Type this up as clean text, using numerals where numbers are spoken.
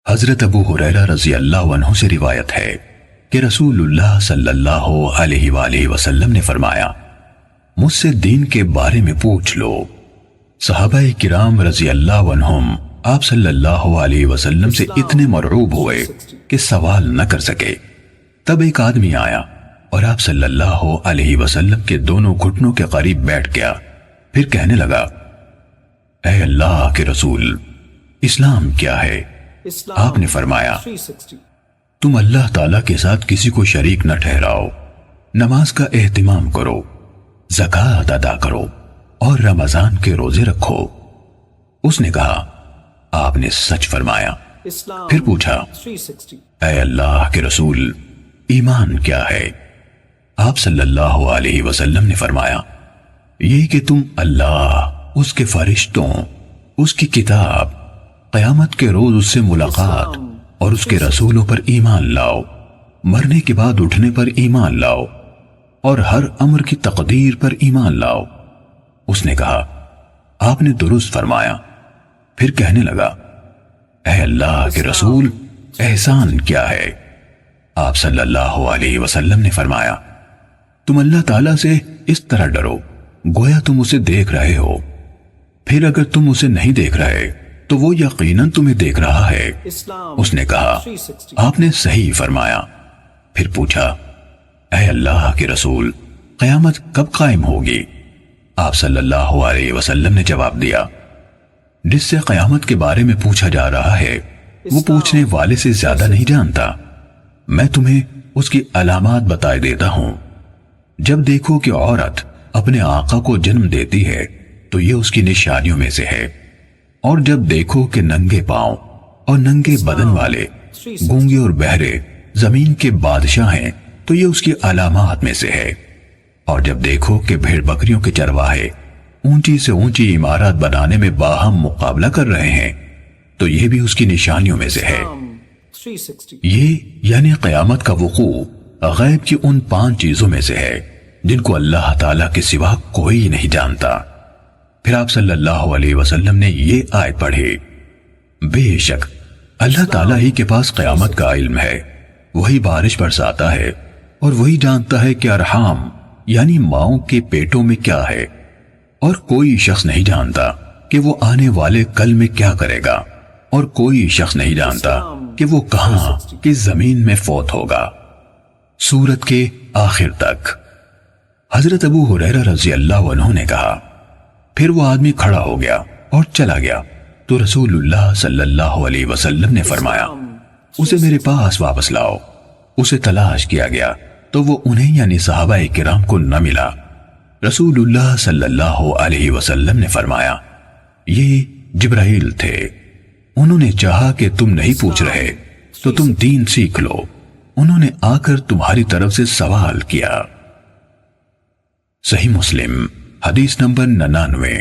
حضرت ابو ہریرہ رضی اللہ عنہ سے روایت ہے کہ رسول اللہ صلی اللہ علیہ وآلہ وسلم نے فرمایا، مجھ سے دین کے بارے میں پوچھ لو۔ صحابہ کرام رضی اللہ عنہم آپ صلی اللہ علیہ وسلم سے اتنے مرعوب ہوئے کہ سوال نہ کر سکے۔ تب ایک آدمی آیا اور آپ صلی اللہ علیہ وسلم کے دونوں گھٹنوں کے قریب بیٹھ گیا، پھر کہنے لگا، اے اللہ کے رسول، اسلام کیا ہے؟ آپ نے فرمایا، تم اللہ تعالیٰ کے ساتھ کسی کو شریک نہ ٹھہراؤ، نماز کا اہتمام کرو، زکوٰۃ ادا کرو اور رمضان کے روزے رکھو۔ اس نے کہا، آپ نے سچ فرمایا۔ پھر پوچھا، اے اللہ کے رسول، ایمان کیا ہے؟ آپ صلی اللہ علیہ وسلم نے فرمایا، یہ کہ تم اللہ، اس کے فرشتوں، اس کی کتاب، قیامت کے روز اس سے ملاقات اور اس کے رسولوں پر ایمان لاؤ، مرنے کے بعد اٹھنے پر ایمان لاؤ اور ہر امر کی تقدیر پر ایمان لاؤ۔ اس نے کہا، آپ نے درست فرمایا۔ پھر کہنے لگا، اے اللہ کے رسول، احسان کیا ہے؟ آپ صلی اللہ علیہ وسلم نے فرمایا، تم اللہ تعالیٰ سے اس طرح ڈرو گویا تم اسے دیکھ رہے ہو، پھر اگر تم اسے نہیں دیکھ رہے تو وہ یقیناً تمہیں دیکھ رہا ہے۔ اس نے کہا، آپ نے صحیح فرمایا۔ پھر پوچھا، اے اللہ کے رسول، قیامت کب قائم ہوگی؟ آپ صلی اللہ علیہ وسلم نے جواب دیا، جس سے قیامت کے بارے میں پوچھا جا رہا ہے وہ پوچھنے والے سے زیادہ نہیں جانتا۔ میں تمہیں اس کی علامات بتائے دیتا ہوں۔ جب دیکھو کہ عورت اپنے آقا کو جنم دیتی ہے تو یہ اس کی نشانیوں میں سے ہے، اور جب دیکھو کہ ننگے پاؤں اور ننگے بدن والے، گونگے اور بہرے زمین کے بادشاہ ہیں تو یہ اس کی علامات میں سے ہے، اور جب دیکھو کہ بھیڑ بکریوں کے چرواہے اونچی سے اونچی عمارات بنانے میں باہم مقابلہ کر رہے ہیں تو یہ بھی اس کی نشانیوں میں سے ہے۔ یہ یعنی قیامت کا وقوع غیب کی ان 5 چیزوں میں سے ہے جن کو اللہ تعالیٰ کے سوا کوئی نہیں جانتا۔ پھر آپ صلی اللہ علیہ وسلم نے یہ آیت پڑھی، بے شک اللہ تعالیٰ ہی کے پاس قیامت کا علم ہے، وہی بارش برساتا ہے اور وہی جانتا ہے کہ ارحام یعنی ماؤں کے پیٹوں میں کیا ہے، اور کوئی شخص نہیں جانتا کہ وہ آنے والے کل میں کیا کرے گا، اور کوئی شخص نہیں جانتا کہ وہ کہاں کس زمین میں فوت ہوگا۔ سورت کے آخر تک۔ حضرت ابو ہریرہ رضی اللہ عنہ نے کہا، پھر وہ آدمی کھڑا ہو گیا اور چلا گیا تو رسول اللہ صلی اللہ علیہ وسلم نے فرمایا، اسے میرے پاس واپس لاؤ۔ اسے تلاش کیا گیا تو وہ انہیں یعنی صحابہ کرام کو نہ ملا۔ رسول اللہ صلی اللہ علیہ وسلم نے فرمایا، یہ جبرائیل تھے، انہوں نے چاہا کہ تم نہیں پوچھ رہے تو تم دین سیکھ لو، انہوں نے آ کر تمہاری طرف سے سوال کیا۔ صحیح مسلم حدیث نمبر 99۔